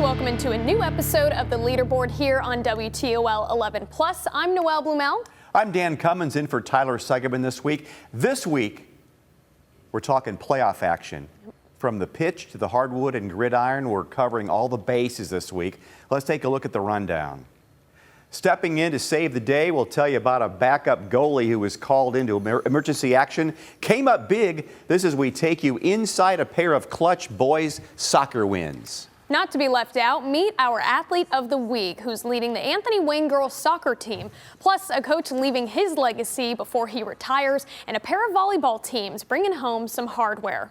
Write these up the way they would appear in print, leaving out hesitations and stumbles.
welcome into a new episode of the Leaderboard here on WTOL 11+. I'm Noelle Blumel. I'm Dan Cummins in for Tyler Seigerman this week. This week, we're talking playoff action. From the pitch to the hardwood and gridiron, we're covering all the bases this week. Let's take a look at the rundown. Stepping in to save the day, we'll tell you about a backup goalie who was called into emergency action. Came up big. This is we take you inside a pair of clutch boys soccer wins. Not to be left out, meet our athlete of the week who's leading the Anthony Wayne girls soccer team. Plus, a coach leaving his legacy before he retires, and a pair of volleyball teams bringing home some hardware.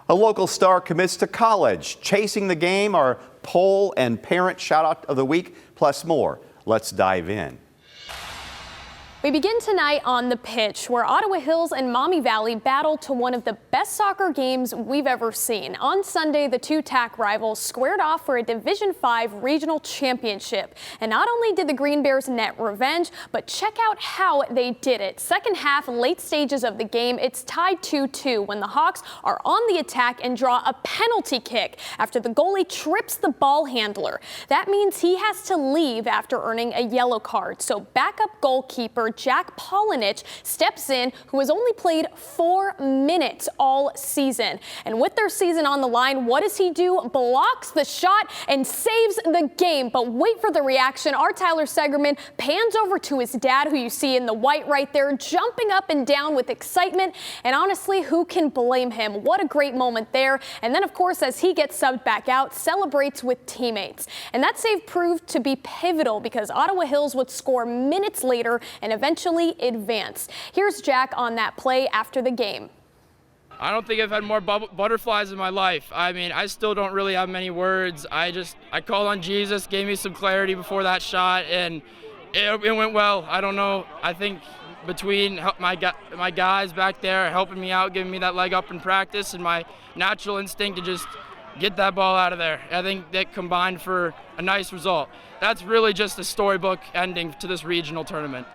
A local star commits to college. Chasing the game, our poll and parent shout out of the week, plus more. Let's dive in. We begin tonight on the pitch, where Ottawa Hills and Maumee Valley battle to one of the best soccer games we've ever seen. On Sunday, the two TAC rivals squared off for a Division V regional championship. And not only did the Green Bears net revenge, but check out how they did it. Second half, late stages of the game, it's tied 2-2 when the Hawks are on the attack and draw a penalty kick after the goalie trips the ball handler. That means he has to leave after earning a yellow card. So backup goalkeeper Jack Polinich steps in, who has only played 4 minutes all season. And with their season on the line, what does he do? Blocks the shot and saves the game. But wait for the reaction. Our Tyler Seigerman pans over to his dad, who you see in the white right there, jumping up and down with excitement. And honestly, who can blame him? What a great moment there. And then, of course, as he gets subbed back out, celebrates with teammates. And that save proved to be pivotal because Ottawa Hills would score minutes later and eventually advance. Here's Jack on that play after the game. I don't think I've had more butterflies in my life. I mean, I still don't really have many words. I called on Jesus, gave me some clarity before that shot, and it went well. I don't know. I think between my guys back there helping me out, giving me that leg up in practice, and my natural instinct to just get that ball out of there, I think that combined for a nice result. That's really just a storybook ending to this regional tournament.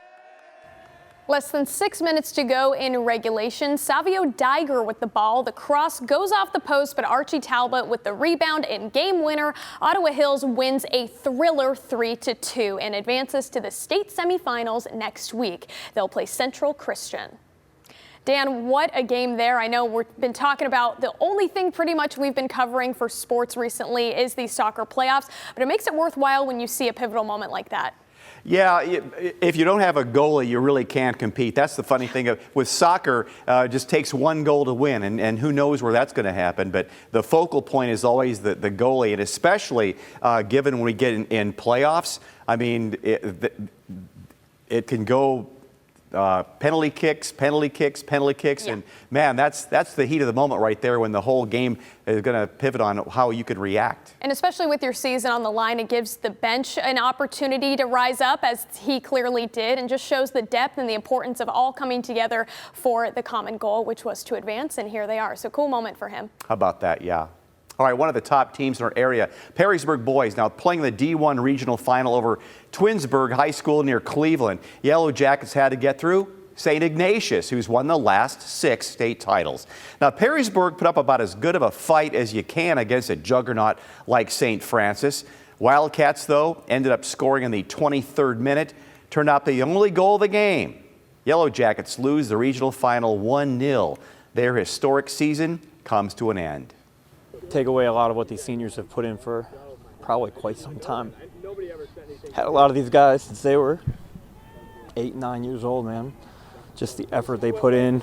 Less than 6 minutes to go in regulation. Savio Diger with the ball. The cross goes off the post, but Archie Talbot with the rebound and game winner. Ottawa Hills wins a thriller 3-2 and advances to the state semifinals next week. They'll play Central Christian. Dan, what a game there. I know we've been talking about the only thing pretty much we've been covering for sports recently is these soccer playoffs, but it makes it worthwhile when you see a pivotal moment like that. Yeah, if you don't have a goalie, you really can't compete. That's the funny thing with soccer. It just takes one goal to win, and who knows where that's going to happen. But the focal point is always the goalie, and especially given when we get in playoffs. I mean, it can go penalty kicks, yeah. And man, that's the heat of the moment right there when the whole game is going to pivot on how you could react. And especially with your season on the line, it gives the bench an opportunity to rise up, as he clearly did, and just shows the depth and the importance of all coming together for the common goal, which was to advance, and here they are. So cool moment for him. How about that? Yeah. All right, one of the top teams in our area, Perrysburg boys, now playing the D1 regional final over Twinsburg High School near Cleveland. Yellow Jackets had to get through St. Ignatius, who's won the last 6 state titles. Now, Perrysburg put up about as good of a fight as you can against a juggernaut like St. Francis. Wildcats, though, ended up scoring in the 23rd minute. Turned out the only goal of the game. Yellow Jackets lose the regional final 1-0. Their historic season comes to an end. Take away a lot of what these seniors have put in for probably quite some time. Had a lot of these guys since they were 8, 9 years old, man. Just the effort they put in,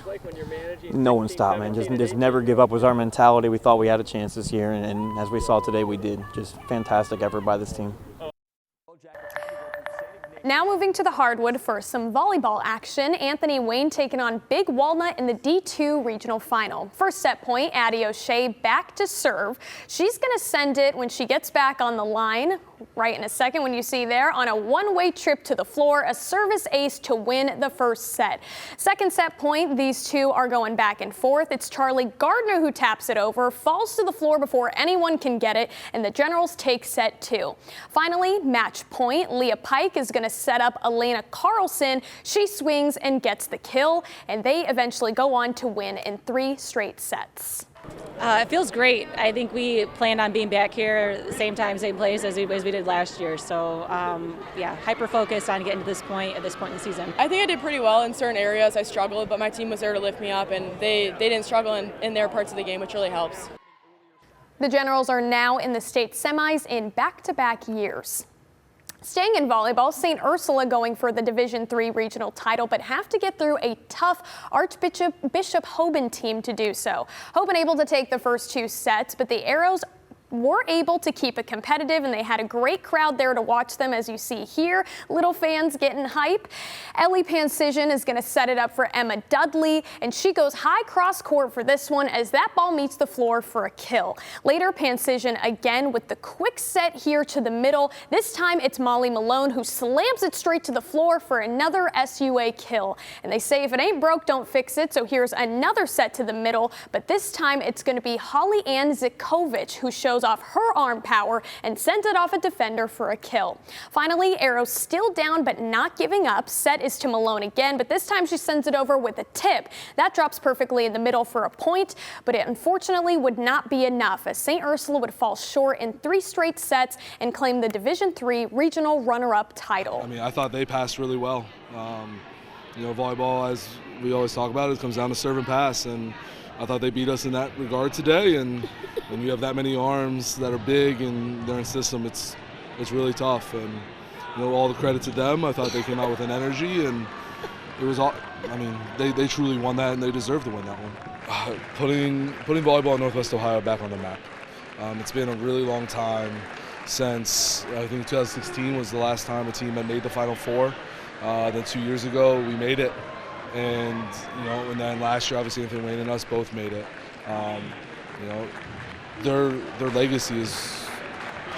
no one stopped, man. Just never give up was our mentality. We thought we had a chance this year, and as we saw today, we did. Just fantastic effort by this team. Now moving to the hardwood for some volleyball action. Anthony Wayne taking on Big Walnut in the D2 regional final. First set point, Addie O'Shea back to serve. She's going to send it when she gets back on the line. Right in a second, when you see there, on a one-way trip to the floor, a service ace to win the first set. Second set point, these two are going back and forth. It's Charlie Gardner who taps it over, falls to the floor before anyone can get it, and the Generals take set 2. Finally, match point, Leah Pike is going to set up Elena Carlson. She swings and gets the kill, and they eventually go on to win in 3 straight sets. It feels great. I think we planned on being back here same time, same place as we did last year. So, yeah, hyper-focused on getting to this point at this point in the season. I think I did pretty well in certain areas. I struggled, but my team was there to lift me up, and they didn't struggle in their parts of the game, which really helps. The Generals are now in the state semis in back-to-back years. Staying in volleyball, St. Ursula going for the Division III regional title, but have to get through a tough Archbishop Hoban team to do so. Hoban able to take the first 2 sets, but the Arrows were able to keep it competitive, and they had a great crowd there to watch them, as you see here. Little fans getting hype. Ellie Pancision is going to set it up for Emma Dudley, and she goes high cross court for this one as that ball meets the floor for a kill. Later, Pancision again with the quick set here to the middle. This time it's Molly Malone who slams it straight to the floor for another SUA kill. And they say if it ain't broke, don't fix it. So here's another set to the middle, but this time it's going to be Holly Ann Zikovic who shows off her arm power and sends it off a defender for a kill. Finally, Arrows still down but not giving up. Set is to Malone again, but this time she sends it over with a tip. That drops perfectly in the middle for a point, but it unfortunately would not be enough as St. Ursula would fall short in 3 straight sets and claim the Division III regional runner-up title. I mean, I thought they passed really well. Volleyball, as we always talk about, it comes down to serve and pass, and I thought they beat us in that regard today. And when you have that many arms that are big and they're in system, it's really tough. And all the credit to them. I thought they came out with an energy, and it was all. I mean, they truly won that, and they deserve to win that one. Putting volleyball in Northwest Ohio back on the map. It's been a really long time since I think 2016 was the last time a team had made the Final Four. Then 2 years ago we made it. And then last year, obviously, Anthony Wayne and us both made it. Their legacy is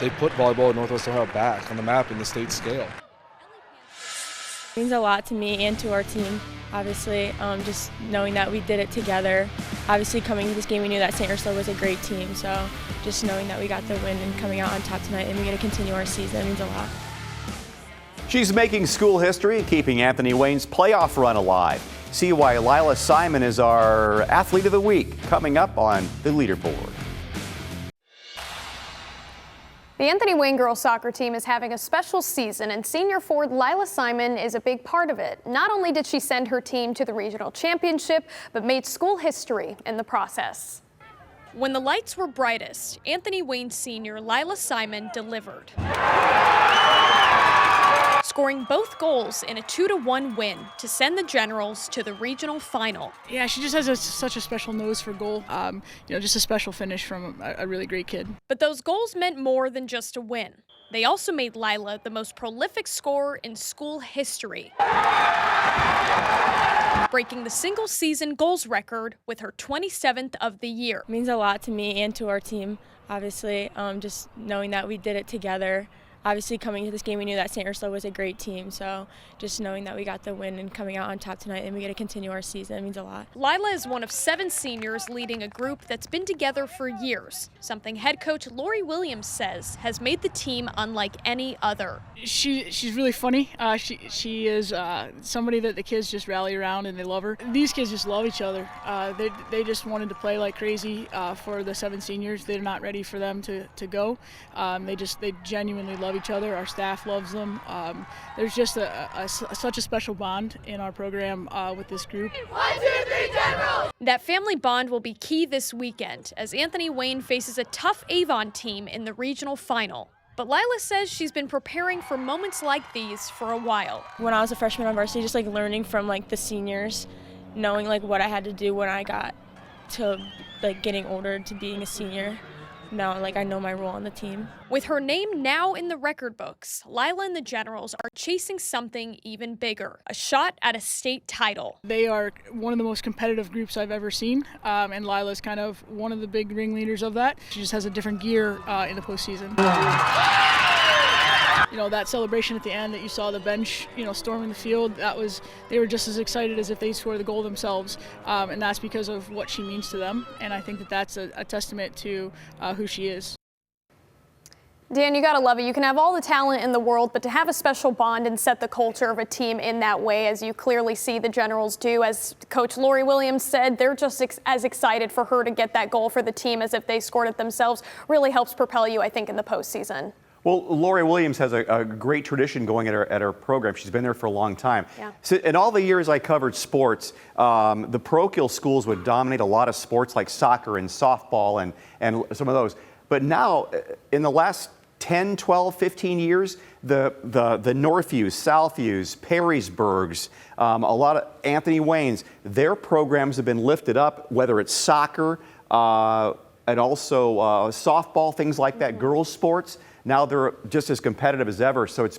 they put volleyball in Northwest Ohio back on the map in the state scale. It means a lot to me and to our team, obviously, just knowing that we did it together. Obviously, coming to this game, we knew that St. Ursula was a great team, so just knowing that we got the win and coming out on top tonight and we're going to continue our season means a lot. She's making school history and keeping Anthony Wayne's playoff run alive. See why Lila Simon is our Athlete of the Week coming up on the Leaderboard. The Anthony Wayne girls soccer team is having a special season, and senior forward Lila Simon is a big part of it. Not only did she send her team to the regional championship, but made school history in the process. When the lights were brightest, Anthony Wayne senior Lila Simon delivered, scoring both goals in a 2-1 win to send the Generals to the regional final. Yeah, she just has such a special nose for goal. Just a special finish from a really great kid. But those goals meant more than just a win. They also made Lila the most prolific scorer in school history, breaking the single-season goals record with her 27th of the year. It means a lot to me and to our team, obviously, just knowing that we did it together. Obviously, coming to this game, we knew that St. Ursula was a great team, so just knowing that we got the win and coming out on top tonight and we get to continue our season means a lot. Lila is one of 7 seniors leading a group that's been together for years, something head coach Lori Williams says has made the team unlike any other. She's really funny. She is somebody that the kids just rally around and they love her. These kids just love each other. They just wanted to play like crazy for the 7 seniors. They're not ready for them to go. They genuinely love each other. Our staff loves them. There's just such a special bond in our program with this group. 1, 2, 3, General! That family bond will be key this weekend as Anthony Wayne faces a tough Avon team in the regional final. But Lila says she's been preparing for moments like these for a while. When I was a freshman on varsity, just learning from the seniors, knowing what I had to do when I got to getting older to being a senior. Now, I know my role on the team. With her name now in the record books, Lila and the Generals are chasing something even bigger, a shot at a state title. They are one of the most competitive groups I've ever seen, and Lila's kind of one of the big ringleaders of that. She just has a different gear in the postseason. That celebration at the end that you saw the bench, storming the field, they were just as excited as if they scored the goal themselves, and that's because of what she means to them, and I think that's a testament to who she is. Dan, you gotta love it. You can have all the talent in the world, but to have a special bond and set the culture of a team in that way, as you clearly see the Generals do, as Coach Lori Williams said, they're just as excited for her to get that goal for the team as if they scored it themselves. Really helps propel you, I think, in the postseason. Well, Lori Williams has a great tradition going at her program. She's been there for a long time. Yeah. So in all the years I covered sports, the parochial schools would dominate a lot of sports like soccer and softball and some of those. But now, in the last 10, 12, 15 years, the Northviews, Southviews, Perrysburgs, a lot of Anthony Wayne's, their programs have been lifted up, whether it's soccer and also softball, things like that, girls' sports. Now they're just as competitive as ever. So it's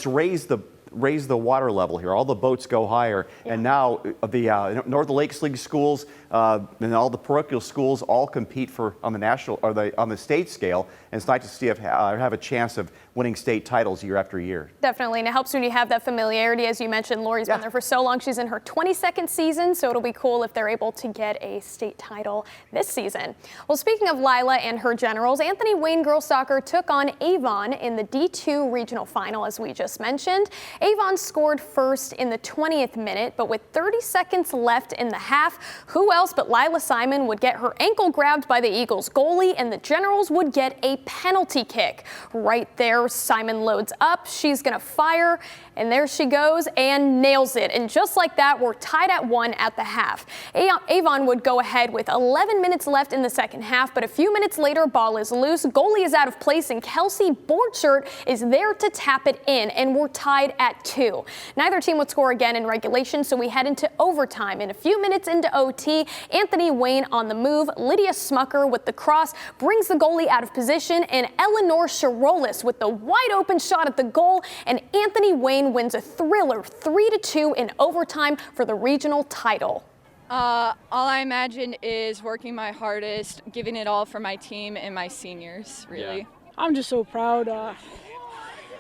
raised the water level here. All the boats go higher, and now the Northern Lakes League schools and all the parochial schools all compete on the national or on the state scale. And it's nice to see have a chance of winning state titles year after year. Definitely, and it helps when you have that familiarity. As you mentioned, Lori's been there for so long. She's in her 22nd season, so it'll be cool if they're able to get a state title this season. Well, speaking of Lila and her Generals, Anthony Wayne girls soccer took on Avon in the D2 regional final, as we just mentioned. Avon scored first in the 20th minute, but with 30 seconds left in the half, who else but Lila Simon would get her ankle grabbed by the Eagles goalie, and the Generals would get a penalty kick. Right there, Simon loads up, she's gonna fire, and there she goes and nails it. And just like that, we're tied at 1 at the half. Avon would go ahead with 11 minutes left in the second half, but a few minutes later, ball is loose, goalie is out of place, and Kelsey Borchert is there to tap it in, and we're tied at 2. Neither team would score again in regulation, so we head into overtime. And a few minutes into OT, Anthony Wayne on the move, Lydia Smucker with the cross brings the goalie out of position, and Eleanor Chirolis with the wide open shot at the goal, and Anthony Wayne wins a thriller 3-2 in overtime for the regional title. All I imagine is working my hardest, giving it all for my team and my seniors, really. Yeah. I'm just so proud.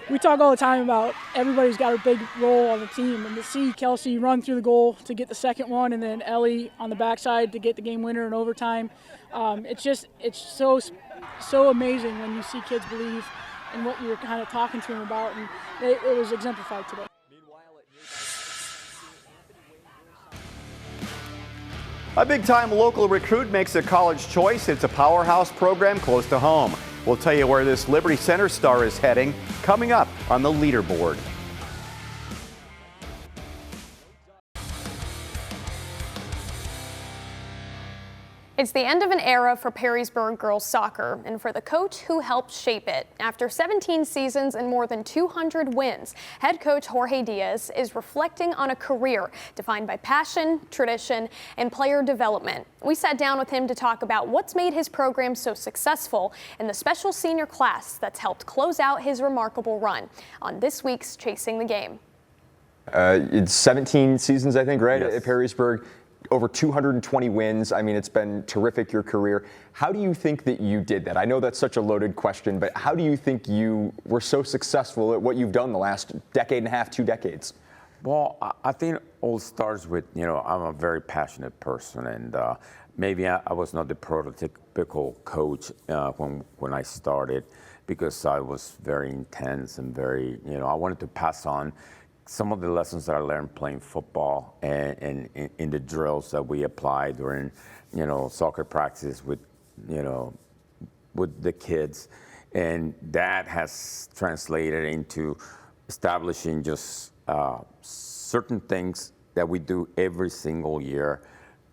We talk all the time about everybody's got a big role on the team, and to see Kelsey run through the goal to get the second one, and then Ellie on the backside to get the game winner in overtime, it's so amazing when you see kids believe in what you're kind of talking to them about, and it was exemplified today. A big-time local recruit makes a college choice. It's a powerhouse program close to home. We'll tell you where this Liberty Center star is heading coming up on the Leaderboard. It's the end of an era for Perrysburg girls soccer and for the coach who helped shape it. After 17 seasons and more than 200 wins, head coach Jorge Diaz is reflecting on a career defined by passion, tradition, and player development. We sat down with him to talk about what's made his program so successful and the special senior class that's helped close out his remarkable run on this week's Chasing the Game. It's 17 seasons, I think, right, yes, at Perrysburg. Over 220 wins. I mean, it's been terrific, your career. How do you think that you did that? I know that's such a loaded question, but how do you think you were so successful at what you've done the last decade and a half, 2 decades? Well, I think it all starts with, I'm a very passionate person, and maybe I was not the prototypical coach when I started, because I was very intense and very, I wanted to pass on some of the lessons that I learned playing football and in the drills that we applied during, soccer practice with the kids. And that has translated into establishing just certain things that we do every single year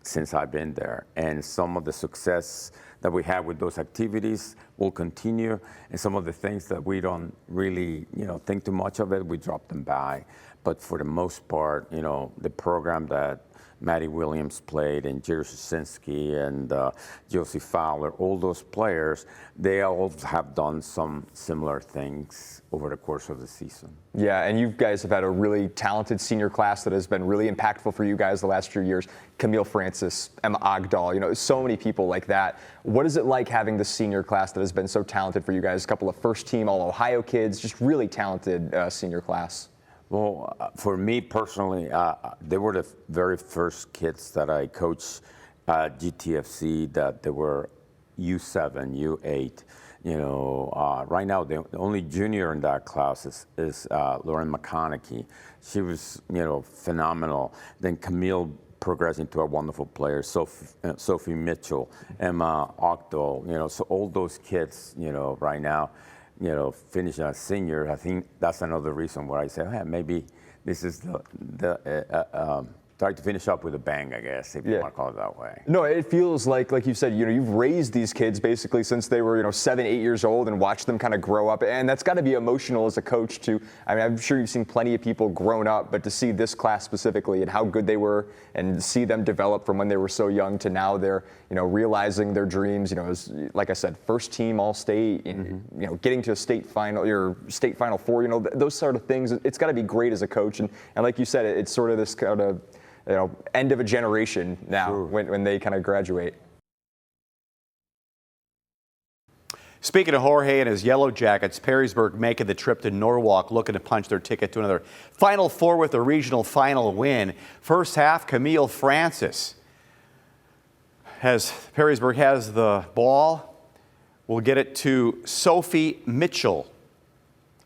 since I've been there. And some of the success that we have with those activities will continue, and some of the things that we don't really, think too much of it, we drop them by. But for the most part, the program that Maddie Williams played, and Jerry Szynski and Josie Fowler, all those players, they all have done some similar things over the course of the season. Yeah, and you guys have had a really talented senior class that has been really impactful for you guys the last few years. Camille Francis, Emma Ogdahl, so many people like that. What is it like having the senior class that has been so talented for you guys? A couple of first-team All-Ohio kids, just really talented senior class. Well, for me personally, they were the very first kids that I coached at GTFC, that they were U7, U8. Right now the only junior in that class is Lauren McConaughey. She was, phenomenal. Then Camille progressed into a wonderful player. Sophie Mitchell, Emma Ochdal, so all those kids, right now, finish as senior. I think that's another reason why I say, hey, maybe this is try to finish up with a bang, I guess, if you want to call it that way. No, it feels like you said, you've raised these kids basically since they were, 7, 8 years old and watched them kind of grow up. And that's got to be emotional as a coach too. I mean, I'm sure you've seen plenty of people grown up, but to see this class specifically and how good they were and see them develop from when they were so young to now they're, realizing their dreams, as, like I said, first team All-State, getting to a state final, your state Final Four, those sort of things. It's got to be great as a coach. And like you said, it's sort of this kind of, end of a generation now. Sure. when they kind of graduate. Speaking of Jorge and his Yellow Jackets, Perrysburg making the trip to Norwalk, looking to punch their ticket to another Final Four with a regional final win. First half, Camille Francis. As Perrysburg has the ball, we'll get it to Sophie Mitchell,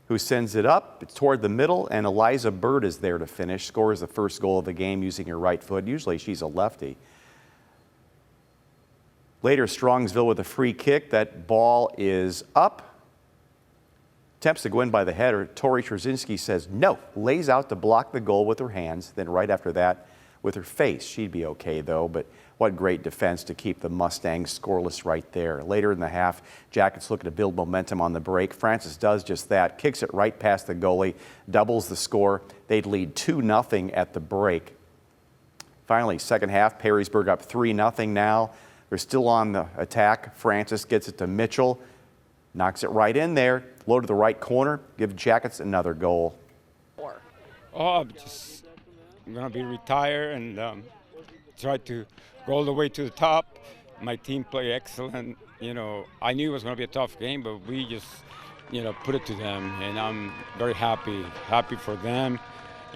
who sends it up. It's toward the middle, and Eliza Bird is there to finish. Scores the first goal of the game using her right foot. Usually she's a lefty. Later, Strongsville with a free kick. That ball is up. Attempts to go in by the header. Tori Trzynski says no. Lays out to block the goal with her hands. Then right after that, with her face. She'd be okay, though, but what great defense to keep the Mustangs scoreless right there. Later in the half, Jackets looking to build momentum on the break. Francis does just that, kicks it right past the goalie, doubles the score. They'd lead 2-0 at the break. Finally, second half, Perrysburg up 3-0 now. They're still on the attack. Francis gets it to Mitchell, knocks it right in there, low to the right corner, give Jackets another goal. I'm going to be retired and try to go all the way to the top. My team played excellent. I knew it was going to be a tough game, but we just, put it to them. And I'm very happy for them.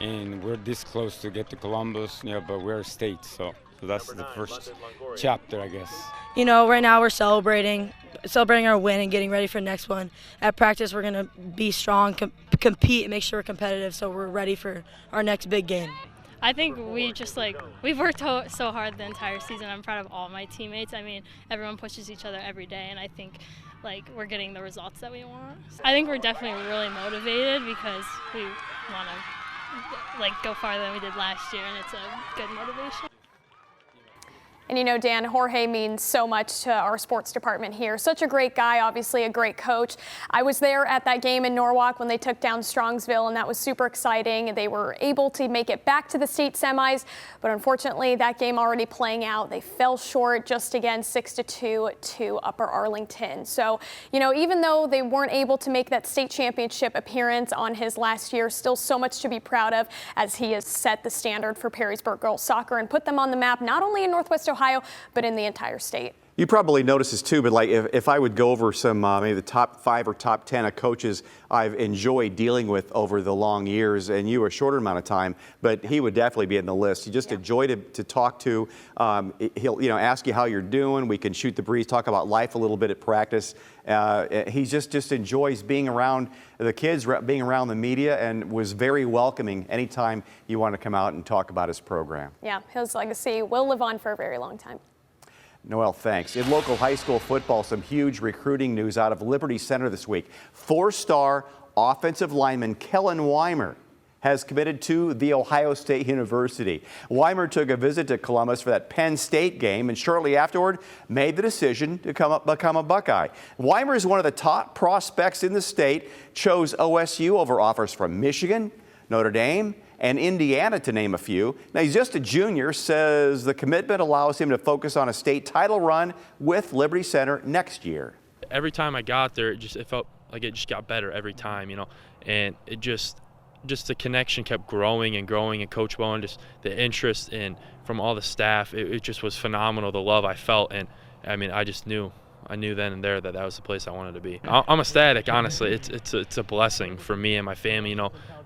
And we're this close to get to Columbus, but we're a state, so that's the first chapter, I guess. Right now we're celebrating our win and getting ready for the next one. At practice, we're going to be strong, compete, and make sure we're competitive so we're ready for our next big game. I think we've worked so hard the entire season. I'm proud of all my teammates. I mean, everyone pushes each other every day, and I think we're getting the results that we want. I think we're definitely really motivated because we want to go farther than we did last year, and it's a good motivation. And Dan, Jorge means so much to our sports department here. Such a great guy, obviously a great coach. I was there at that game in Norwalk when they took down Strongsville, and that was super exciting. They were able to make it back to the state semis, but unfortunately that game already playing out. They fell short just again 6-2 to Upper Arlington. So, even though they weren't able to make that state championship appearance on his last year, still so much to be proud of as he has set the standard for Perrysburg girls soccer and put them on the map not only in Northwest Ohio, but in the entire state. You probably notice this too, but if I would go over some maybe the top 5 or top 10 of coaches I've enjoyed dealing with over the long years, and you a shorter amount of time, but he would definitely be in the list. You just enjoy to talk to. He'll ask you how you're doing. We can shoot the breeze, talk about life a little bit at practice. He just enjoys being around the kids, being around the media, and was very welcoming anytime you want to come out and talk about his program. Yeah, his legacy will live on for a very long time. Noel, thanks. In local high school football, some huge recruiting news out of Liberty Center this week. 4-star offensive lineman Kellen Weimer has committed to The Ohio State University. Weimer took a visit to Columbus for that Penn State game and shortly afterward made the decision to become a Buckeye. Weimer is one of the top prospects in the state, chose OSU over offers from Michigan, Notre Dame, and Indiana, to name a few. Now, he's just a junior, says the commitment allows him to focus on a state title run with Liberty Center next year. Every time I got there, it felt like it just got better every time, and it just the connection kept growing and growing, and Coach Bowen, just the interest from all the staff, it just was phenomenal, the love I felt, and I mean, I knew then and there that was the place I wanted to be. I'm ecstatic, honestly. It's a blessing for me and my family,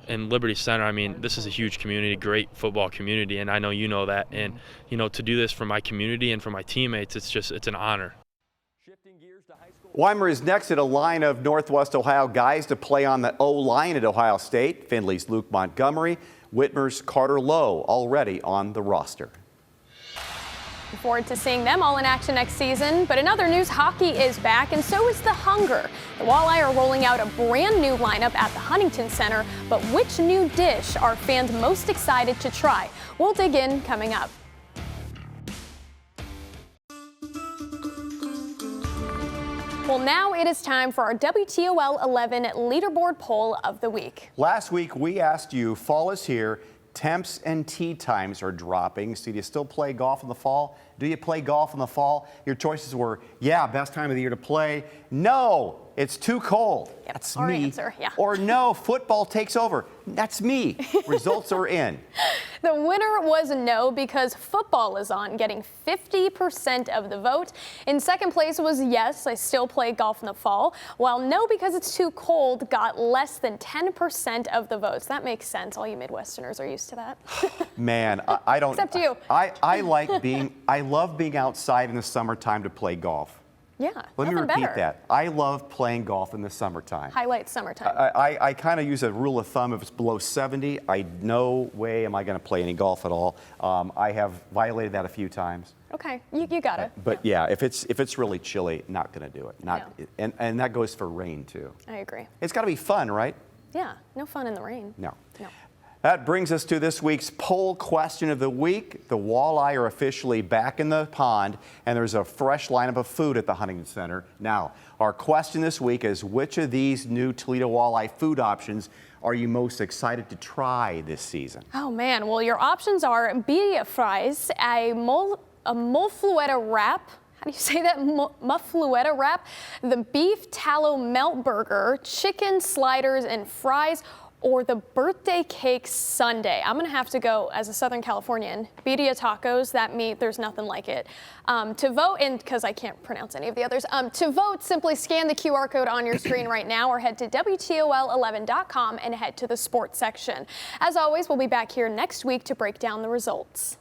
And Liberty Center, I mean, this is a huge community, great football community, and I know you know that. And, to do this for my community and for my teammates, it's an honor. Weimer is next at a line of Northwest Ohio guys to play on the O-line at Ohio State. Findlay's Luke Montgomery, Whitmer's Carter Lowe already on the roster. Looking forward to seeing them all in action next season. But in other news, hockey is back, and so is the Hunger. The Walleye are rolling out a brand new lineup at the Huntington Center. But which new dish are fans most excited to try? We'll dig in coming up. Well, now it is time for our WTOL 11 Leaderboard Poll of the Week. Last week, we asked you, fall is here, temps and tee times are dropping. So do you still play golf in the fall? Do you play golf in the fall? Your choices were, yeah, best time of the year to play. No, it's too cold. Yep, that's our me. Answer, yeah. Or no, football takes over. That's me. Results are in. The winner was no, because football is on, getting 50% of the vote. In second place was yes, I still play golf in the fall, while no, because it's too cold, got less than 10% of the votes. That makes sense. All you Midwesterners are used to that. Man, I don't. Except you. I love being outside in the summertime to play golf. Yeah, Let me repeat that. I love playing golf in the summertime. Highlight summertime. I kind of use a rule of thumb. If it's below 70, no way am I going to play any golf at all. I have violated that a few times. Okay, you got it. But yeah, if it's really chilly, not going to do it. And that goes for rain too. I agree. It's got to be fun, right? Yeah, no fun in the rain. No. No. That brings us to this week's poll question of the week. The walleye are officially back in the pond, and there's a fresh lineup of food at the Huntington Center. Now, our question this week is, which of these new Toledo walleye food options are you most excited to try this season? Oh man, well your options are birria fries, a muffluetta wrap. How do you say that? Muffluetta wrap, the beef tallow melt burger, chicken sliders and fries, or the birthday cake sundae. I'm gonna have to go, as a Southern Californian, birria tacos, that meat, there's nothing like it. To vote, and because I can't pronounce any of the others, to vote, simply scan the QR code on your screen right now or head to WTOL11.com and head to the sports section. As always, we'll be back here next week to break down the results.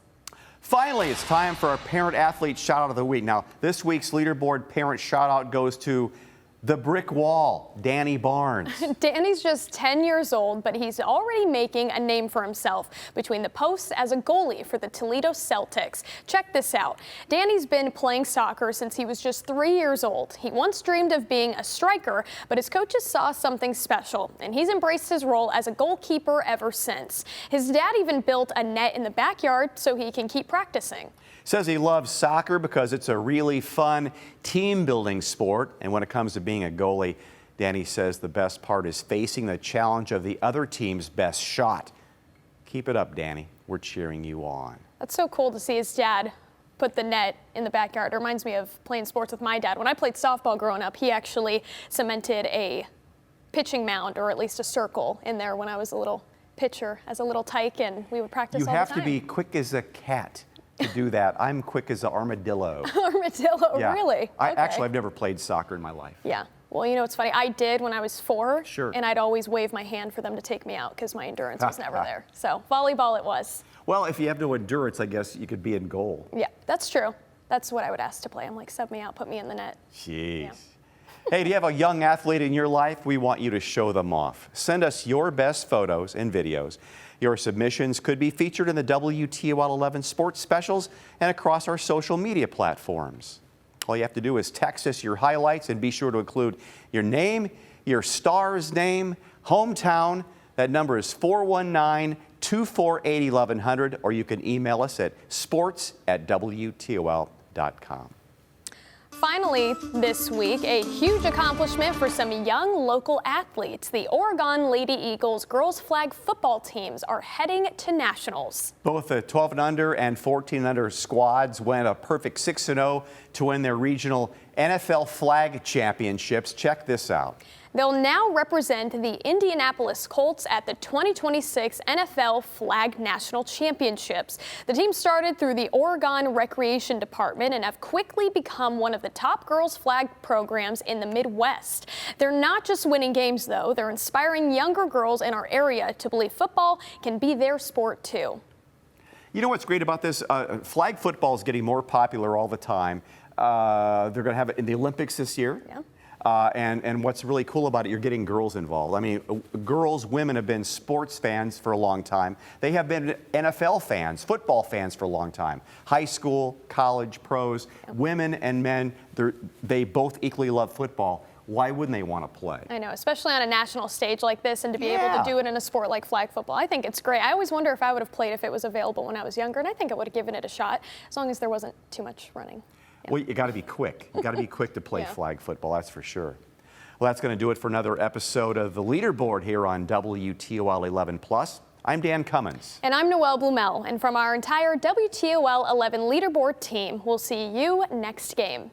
Finally, it's time for our Parent Athlete Shout Out of the Week. Now, this week's Leaderboard Parent Shout Out goes to the brick wall, Danny Barnes. Danny's just 10 years old, but he's already making a name for himself between the posts as a goalie for the Toledo Celtics. Check this out. Danny's been playing soccer since he was just 3 years old. He once dreamed of being a striker, but his coaches saw something special, and he's embraced his role as a goalkeeper ever since. His dad even built a net in the backyard so he can keep practicing. Says he loves soccer because it's a really fun team-building sport. And when it comes to being a goalie, Danny says the best part is facing the challenge of the other team's best shot. Keep it up, Danny. We're cheering you on. That's so cool to see his dad put the net in the backyard. It reminds me of playing sports with my dad. When I played softball growing up, he actually cemented a pitching mound, or at least a circle, in there when I was a little pitcher as a little tyke, and we would practice all the time. You have to be quick as a cat to do that. I'm quick as an armadillo. Armadillo, yeah. really? Actually, I've never played soccer in my life. Yeah. Well, you know, it's funny. I did when I was 4. Sure. And I'd always wave my hand for them to take me out because my endurance was never there. So volleyball it was. Well, if you have no endurance, I guess you could be in goal. Yeah, that's true. That's what I would ask to play. I'm like, sub me out, put me in the net. Jeez. Yeah. Hey, do you have a young athlete in your life? We want you to show them off. Send us your best photos and videos. Your submissions could be featured in the WTOL 11 sports specials and across our social media platforms. All you have to do is text us your highlights and be sure to include your name, your star's name, hometown. That number is 419-248-1100, or you can email us at sports@WTOL.com. Finally, this week, a huge accomplishment for some young local athletes. The Oregon Lady Eagles girls flag football teams are heading to nationals. Both the 12 and under and 14 and under squads went a perfect 6-0 to win their regional NFL flag championships. Check this out. They'll now represent the Indianapolis Colts at the 2026 NFL Flag National Championships. The team started through the Oregon Recreation Department and have quickly become one of the top girls flag programs in the Midwest. They're not just winning games, though. They're inspiring younger girls in our area to believe football can be their sport, too. You know what's great about this? Flag football is getting more popular all the time. They're going to have it in the Olympics this year. Yeah. And what's really cool about it, you're getting girls involved. I mean, women have been sports fans for a long time. They have been NFL fans, football fans for a long time. High school, college, pros, women and men, they both equally love football. Why wouldn't they want to play? I know, especially on a national stage like this, and to be able to do it in a sport like flag football. I think it's great. I always wonder if I would have played if it was available when I was younger, and I think I would have given it a shot, as long as there wasn't too much running. Well, you got to be quick. You got to be quick to play flag football, that's for sure. Well, that's going to do it for another episode of the Leaderboard here on WTOL 11+. I'm Dan Cummins. And I'm Noelle Blumel. And from our entire WTOL 11 Leaderboard team, we'll see you next game.